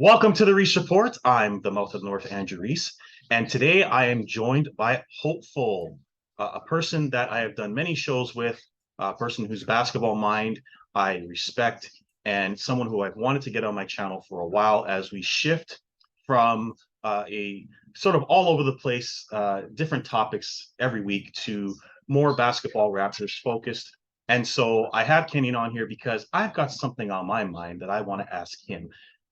Welcome to the Reese Report. I'm the Mouth of the North, Andrew Reese, and today I am joined by Hopeful, a person that I have done many shows with, a person whose basketball mind I respect, and someone who I've wanted to get on my channel for a while as we shift from a sort of all over the place, different topics every week to more basketball Raptors focused. And so I have Kenyon on here because I've got something on my mind that I want to ask him.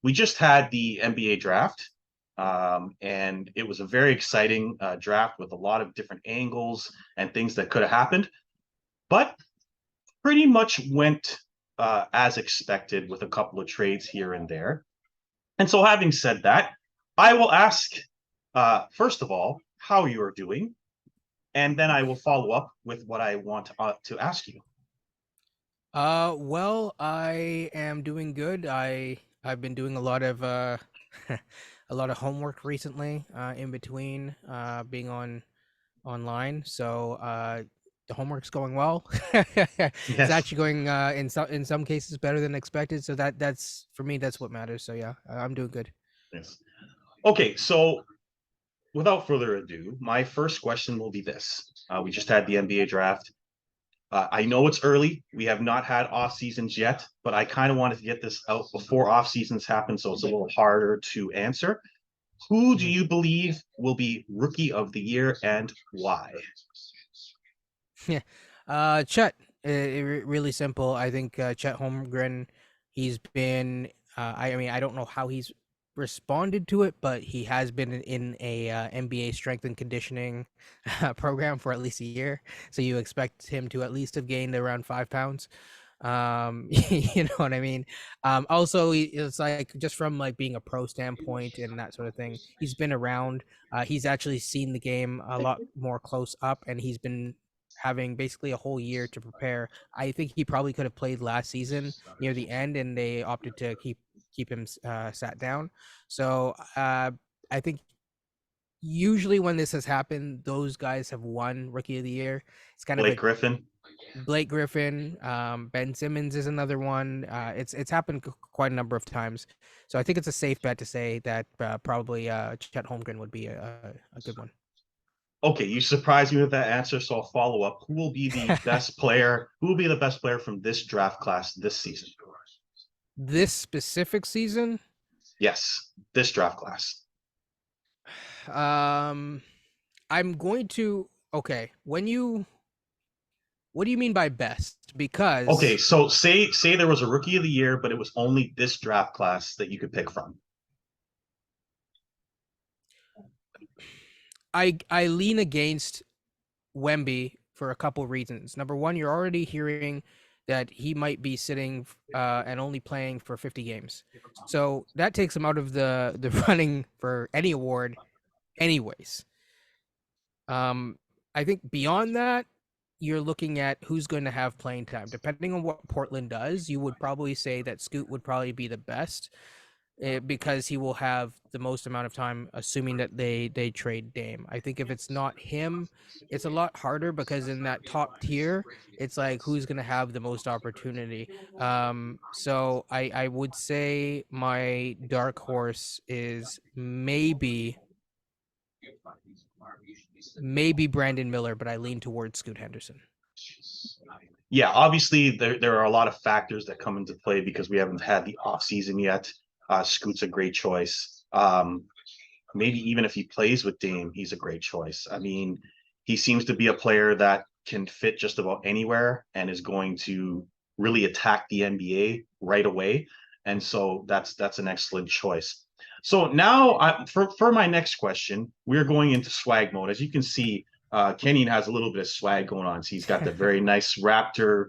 We just had the NBA draft, and it was a very exciting draft with a lot of different angles and things that could have happened, but pretty much went as expected with a couple of trades here and there. And so, having said that, I will ask, first of all, how you are doing, and then I will follow up with what I want to ask you. Well, I am doing good. I've been doing a lot of a lot of homework recently, in between being online. So the homework's going well. It's Yes. actually going in some cases better than expected. So that's for me, that's what matters. So yeah, I'm doing good. Yes. Okay, so without further ado, my first question will be this. We just had the NBA draft. I know it's early. We have not had off seasons yet, but I kind of wanted to get this out before off seasons happen, so it's a little harder to answer. Who do Mhm. you believe will be Rookie of the Year and why? Yeah. Chet, really simple. I think Chet Holmgren, he's been. I mean, I don't know how he's responded to it, but he has been in a NBA strength and conditioning program for at least a year. So you expect him to at least have gained around 5 pounds. You know what I mean. Also, it's like just from like being a pro standpoint and that sort of thing. He's been around. He's actually seen the game a lot more close up, and he's been having basically a whole year to prepare. I think he probably could have played last season near the end, and they opted to keep him sat down. So I think usually when this has happened, those guys have won Rookie of the Year. It's kind of Blake a Griffin? Blake Griffin, Ben Simmons is another one. It's happened quite a number of times, so I think it's a safe bet to say that probably Chet Holmgren would be a good one. Okay, you surprised me with that answer, so I'll follow up. Who will be the best player? Who will be the best player from this draft class this season? This specific season, Yes, this draft class. um, I'm going to okay. What do you mean by best? Okay, Because so say there was a Rookie of the Year, but it was only this draft class that you could pick from. I lean against Wemby for a couple reasons. Number one, you're already hearing that he might be sitting and only playing for 50 games, so that takes him out of the running for any award, anyways. Um, I think beyond that, you're looking at who's going to have playing time. Depending on what Portland does, you would probably say that Scoot would probably be the best because he will have the most amount of time, assuming that they trade Dame. I think if it's not him, it's a lot harder because in that top tier, it's like who's going to have the most opportunity. So I would say my dark horse is maybe Brandon Miller, but I lean towards Scoot Henderson. Yeah, obviously there are a lot of factors that come into play because we haven't had the off season yet. Scoot's a great choice. Maybe even if he plays with Dame, he's a great choice. I mean, he seems to be a player that can fit just about anywhere and is going to really attack the NBA right away. And so that's an excellent choice. So now, for my next question, we're going into swag mode. As you can see, Kenyon has a little bit of swag going on. So he's got the very nice Raptor,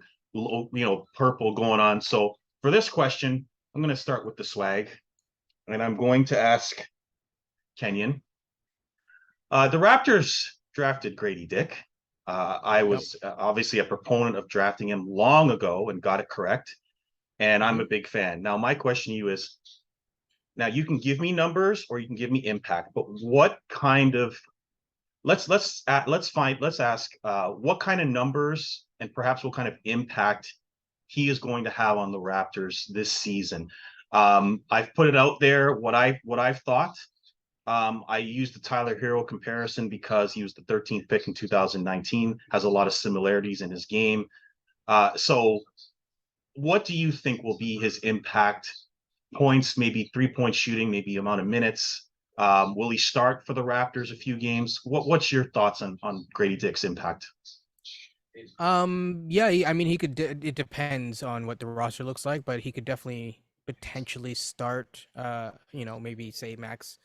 purple going on. So for this question, I'm going to start with the swag, and I'm going to ask Kenyon. The Raptors drafted Grady Dick. I Yep. was obviously a proponent of drafting him long ago and got it correct, and I'm Hmm. a big fan. Now, my question to you is: now you can give me numbers or you can give me impact, but what kind of let's ask what kind of numbers and perhaps what kind of impact he is going to have on the Raptors this season. I've put it out there what I've thought. I used the Tyler Hero comparison because he was the 13th pick in 2019, has a lot of similarities in his game. So what do you think will be his impact? Points, maybe 3-point shooting, maybe amount of minutes. Will he start for the Raptors a few games? What's your thoughts on Grady Dick's impact? Yeah, I mean, he could. It depends on what the roster looks like, but he could definitely potentially start. Maybe say max.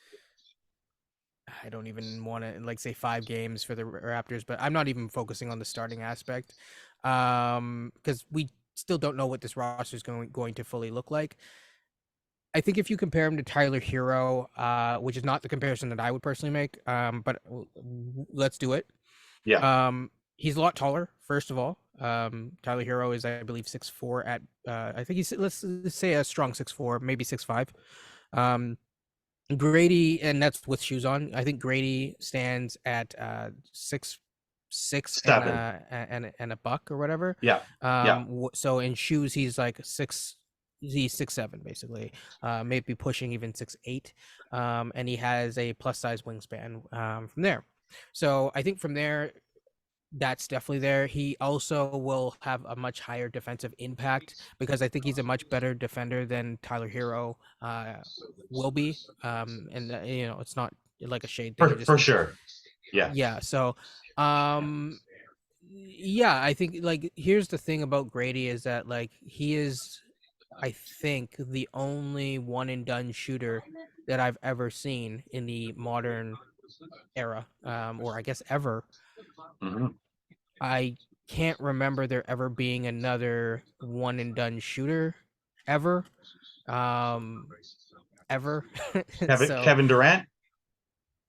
I don't even want to like say 5 games for the Raptors, but I'm not even focusing on the starting aspect, because we still don't know what this roster is going to fully look like. I think if you compare him to Tyler Hero, which is not the comparison that I would personally make, but let's do it. Yeah, He's a lot taller, first of all. Tyler Hero is, I believe, 6'4" at I think he's let's say a strong 6'4", maybe 6'5". Um, Grady, and that's with shoes on. I think Grady stands at 6'6" and 7. a buck or whatever. Yeah, yeah. So in shoes he's like he's 6'7" basically, maybe pushing even 6'8", and he has a plus size wingspan from there. So I think from there, that's definitely there. He also will have a much higher defensive impact because I think he's a much better defender than Tyler Hero will be. And it's not like a shade thing. I just For think, sure. Yeah. yeah. So, yeah, I think like here's the thing about Grady is that like he is, I think, the only one and done shooter that I've ever seen in the modern era, or I guess ever. Mhm. I can't remember there ever being another one and done shooter ever. Um Ever. Kevin So Kevin Durant.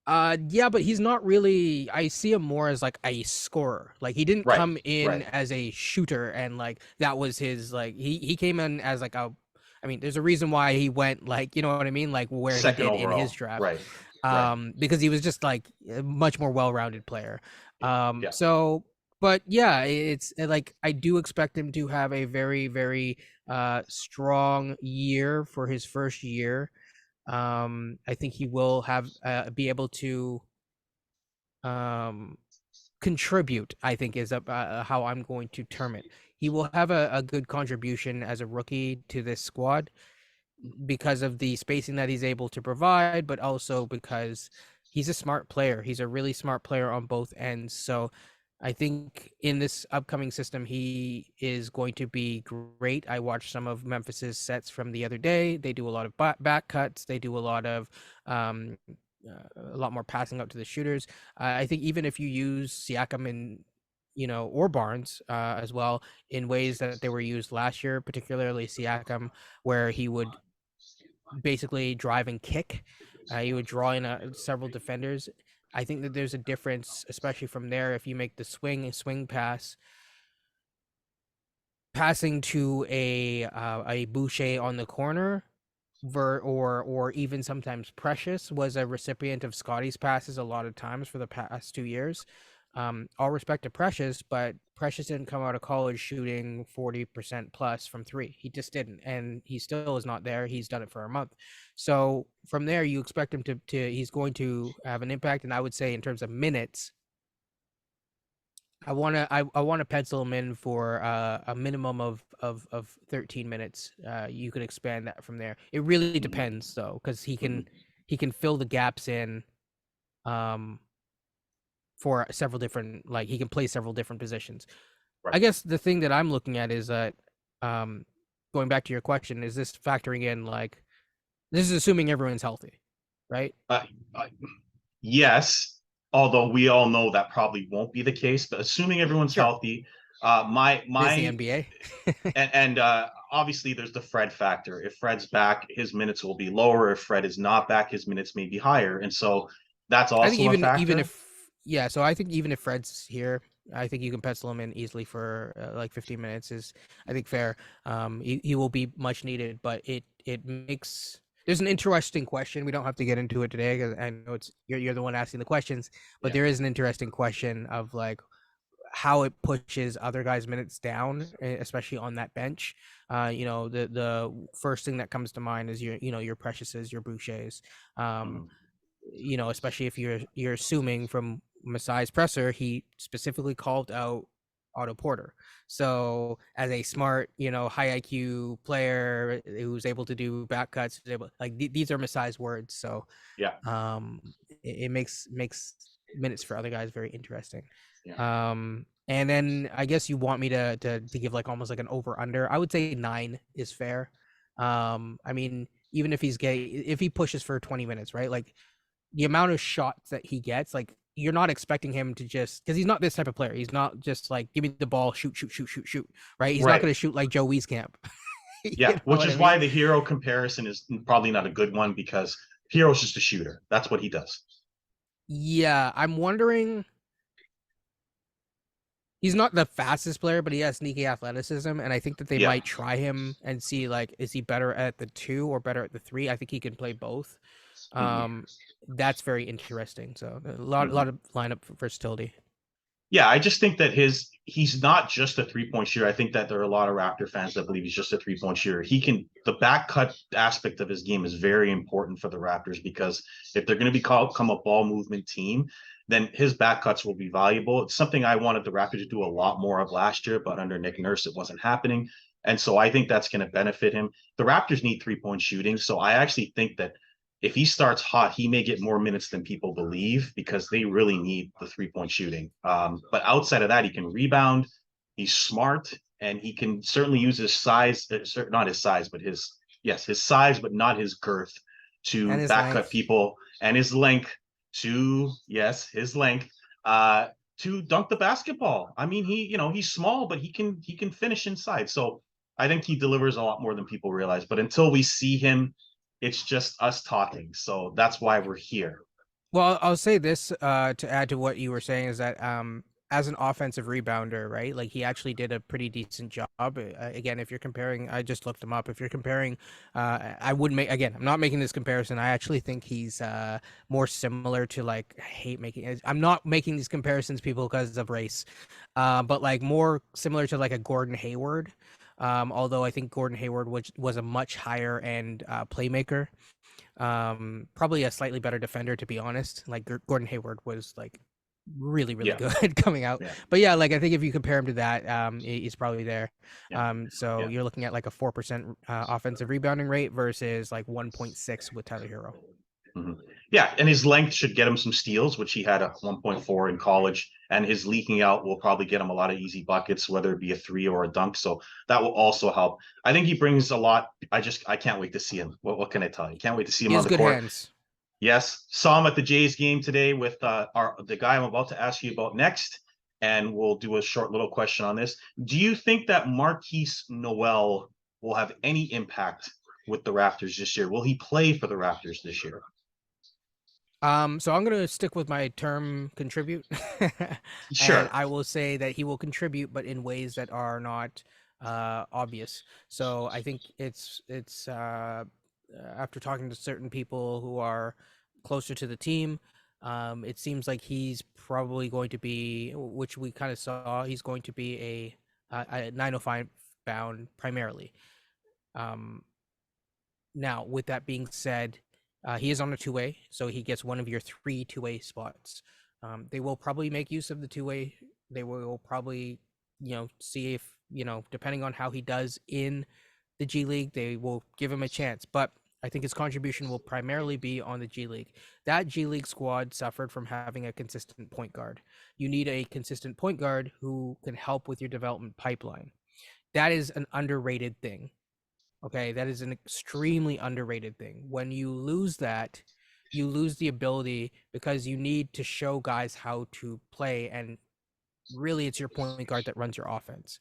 yeah, but he's not really, I see him more as like a scorer. Like he didn't Right. come in Right. as a shooter and like that was his like he came in as like a, I mean, there's a reason why he went like, you know what I mean, like where he Second did in his overall. draft. Right. Right. Because he was just like a much more well-rounded player. Yeah. So but yeah, it's like I do expect him to have a very very strong year for his first year. I think he will have be able to um, contribute. I think is how I'm going to term it. He will have a good contribution as a rookie to this squad because of the spacing that he's able to provide, but also because he's a smart player. He's a really smart player on both ends. So I think in this upcoming system, he is going to be great. I watched some of Memphis's sets from the other day. They do a lot of back cuts. They do um, a lot more passing out to the shooters. I think even if you use Siakam and or Barnes as well in ways that they were used last year, particularly Siakam, where he would basically drive and kick. You would draw in several defenders. I think that there's a difference, especially from there, if you make the swing pass, passing to a Boucher on the corner, or even sometimes Precious was a recipient of Scotty's passes a lot of times for the past 2 years. All respect to Precious, but Precious didn't come out of college shooting 40% plus from three. He just didn't, and he still is not there. He's done it for a month. So from there, you expect him to he's going to have an impact. And I would say in terms of minutes, I want to pencil him in for a minimum of 13 minutes. You could expand that from there. It really Mhm. depends though, because Mhm. he can fill the gaps in um for several different, like he can play several different positions. I Right. guess the thing that I'm looking at is that um going back to your question, is this factoring in like this is assuming everyone's healthy, right? Uh, uh, yes, although we all know that probably won't be the case. But assuming everyone's Sure. healthy, my It is the my NBA. and obviously there's the Fred factor. If Fred's back, his minutes will be lower. If Fred is not back, his minutes may be higher, and so that's I think also a even factor. if, yeah, so I think even if Fred's here, I think you can pencil him in easily for like 15 minutes is I think fair. He will be much needed, but it makes there's an interesting question. We don't have to get into it today because I know it's you're the one asking the questions, but Yeah. there is an interesting question of like how it pushes other guys' minutes down, especially on that bench. The first thing that comes to mind is your Preciouses, your Bouchers. Um, Mhm. Especially if you're assuming from Masai's presser, he specifically called out Otto Porter. So as a smart, high IQ player who's able to do back cuts, these are Masai's words. So Yeah, it makes minutes for other guys very interesting. yeah. And then I guess you want me to give like almost like an over under. I would say 9 is fair. I mean, even if if he pushes for 20 minutes, right? Like the amount of shots that he gets, like you're not expecting him to just, because he's not this type of player. He's not just like give me the ball, shoot, shoot, shoot, shoot, shoot. Right? He's not Right. going to shoot like Joe Wieskamp. You Yeah, know which what I is mean? why the hero comparison is probably not a good one because Hero's just a shooter. That's what he does. Yeah, I'm wondering. He's not the fastest player, but he has sneaky athleticism, and I think that they Yeah. might try him and see like is he better at the 2 or better at the 3. I think he can play both. Mhm. Um, that's very interesting. So a lot, Mhm. lot of lineup versatility. Yeah, I just think that he's not just a 3-point shooter. I think that there are a lot of Raptor fans that believe he's just a 3-point shooter. The back cut aspect of his game is very important for the Raptors because if they're going to become a ball movement team, then his back cuts will be valuable. It's something I wanted the Raptors to do a lot more of last year, but under Nick Nurse, it wasn't happening. And so I think that's going to benefit him. The Raptors need 3-point shooting. So I actually think that if he starts hot, he may get more minutes than people believe because they really need the 3-point shooting. But outside of that, he can rebound. He's smart and he can certainly use his size, not his size, but his size, but not his girth And to his back cut length. people and his length his length uh, to dunk the basketball. I mean, he's small, but he can finish inside. So I think he delivers a lot more than people realize. But until we see him, it's just us talking. So that's why we're here. Well, I'll say this to add to what you were saying is that as an offensive rebounder, right? Like he actually did a pretty decent job. Again, if you're comparing, I just looked him up. If you're comparing, I would make again. I'm not making this comparison. I actually think he's more similar to like I hate making. I'm not making these comparisons, people, because of race, but like more similar to like a Gordon Hayward. Although I think Gordon Hayward was a much higher end playmaker, probably a slightly better defender, to be honest. Like Gordon Hayward was like really, really Yeah, good coming out. yeah, But yeah, like I think if you compare him to that, he's probably there. yeah, So yeah. you're looking at like a 4% offensive rebounding rate versus like 1.6 with Tyler Hero. Mhm. Yeah, and his length should get him some steals, which he had a 1.4 in college, and his leaking out will probably get him a lot of easy buckets, whether it be a three or a dunk. So that will also help. I think he brings a lot. I can't wait to see him. What can I tell you? Can't wait to see him He on has the good court. hands. Yes, saw him at the Jays game today with the guy I'm about to ask you about next, and we'll do a short little question on this. Do you think that Marquise Noel will have any impact with the Raptors this year? Will he play for the Raptors this year? So I'm gonna stick with my term contribute, and Sure. I will say that he will contribute, but in ways that are not obvious. So I think it's after talking to certain people who are closer to the team, it seems like he's probably going to be, which we kind of saw, he's going to be a 905 bound primarily. Um, Now, with that being said, he is on a two-way, so he gets one of your three two-way spots. They will probably make use of the two-way. They will probably, see if, depending on how he does in the G League, they will give him a chance. But I think his contribution will primarily be on the G League. That G League squad suffered from having a consistent point guard. You need a consistent point guard who can help with your development pipeline. That is an underrated thing. Okay, that is an extremely underrated thing. When you lose that, you lose the ability because you need to show guys how to play, and really it's your point guard that runs your offense.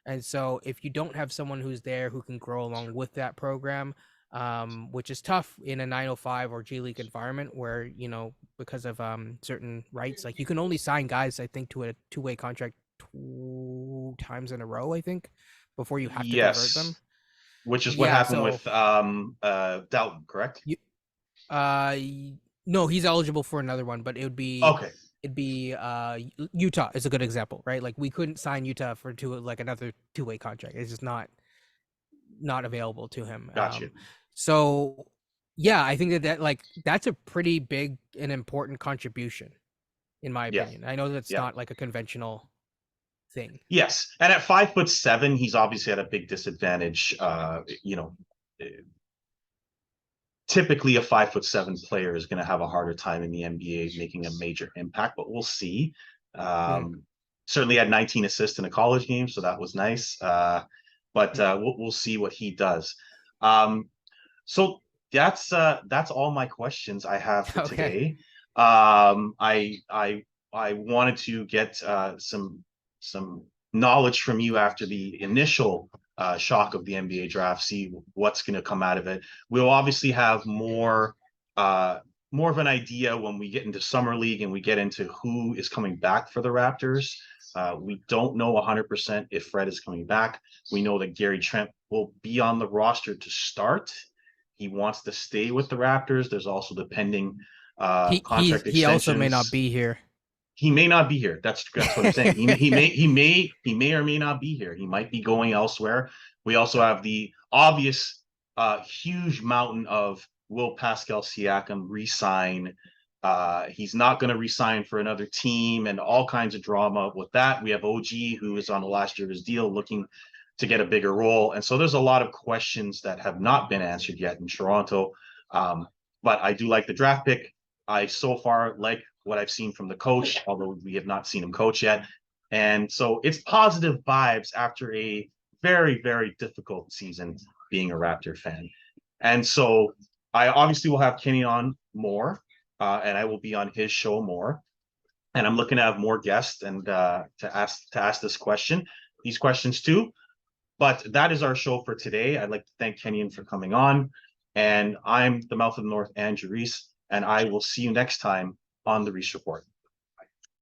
And so if you don't have someone who's there who can grow along with that program, which is tough in a 905 or G League environment where, because of certain rights, like you can only sign guys, I think, to a two-way contract 2 times in a row, I think, before you have to convert them. Yes, which is what Yeah, happened so with Dalton, correct? you, no, he's eligible for another one, but it would be Okay. it'd be Utah is a good example, right? Like we couldn't sign Utah for like another two-way contract. It's just not available to him. Gotcha. So yeah, I think that like that's a pretty big and important contribution, in my Yeah. opinion. I know that's Yeah. not like a conventional thing. Yes. And at 5'7", he's obviously at a big disadvantage. Typically a 5'7" player is going to have a harder time in the NBA making a major impact, but we'll see. Mm. Certainly had 19 assists in a college game, so that was nice. But we'll see what he does. So that's all my questions I have for Okay. today. I wanted to get some knowledge from you after the initial shock of the NBA draft, see what's going to come out of it. We'll obviously have more of an idea when we get into summer league and we get into who is coming back for the Raptors. We don't know 100% if Fred is coming back. We know that Gary Trent will be on the roster to start. He wants to stay with the Raptors. There's also the pending contract He also may not extensions. be here. He may not be here. That's what I'm saying. He may or may not be here. He might be going elsewhere. We also have the obvious huge mountain of will Pascal Siakam resign. He's not going to resign for another team, and all kinds of drama with that. We have OG, who is on the last year of his deal, looking to get a bigger role. And so there's a lot of questions that have not been answered yet in Toronto. But I do like the draft pick. I so far like what I've seen from the coach, although we have not seen him coach yet. And so it's positive vibes after a very, very difficult season being a Raptor fan. And so I obviously will have Kenny on more, and I will be on his show more. And I'm looking to have more guests and to ask this question, these questions too. But that is our show for today. I'd like to thank Kenyon for coming on. And I'm the Mouth of the North, Andrew Reese, and I will see you next time on the Reese Report.